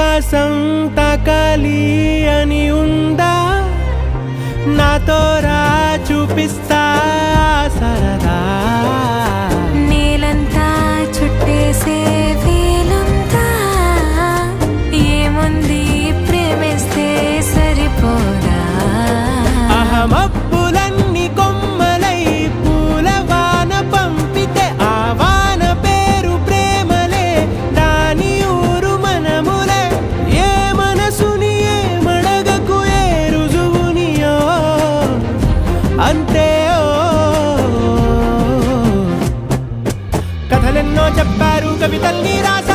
ఆకాశం తాకాలి అని ఉందా నాతో రా చూపిస్తా సరదా నేలంతా చుట్టేసే వేలుందా ఏముంది ప్రేమిస్తే సరిపోదా మబ్బులన్నీ కొమ్మలై పూలవాన పంపితే ఆ వాన పేరు ప్రేమలే దాని ఊరు మనములే ఏ మనసుని ఏ మడగకు ఏ రుజువునియో అంతే కథలెన్నో చెప్పారు కవితల్ని రాసి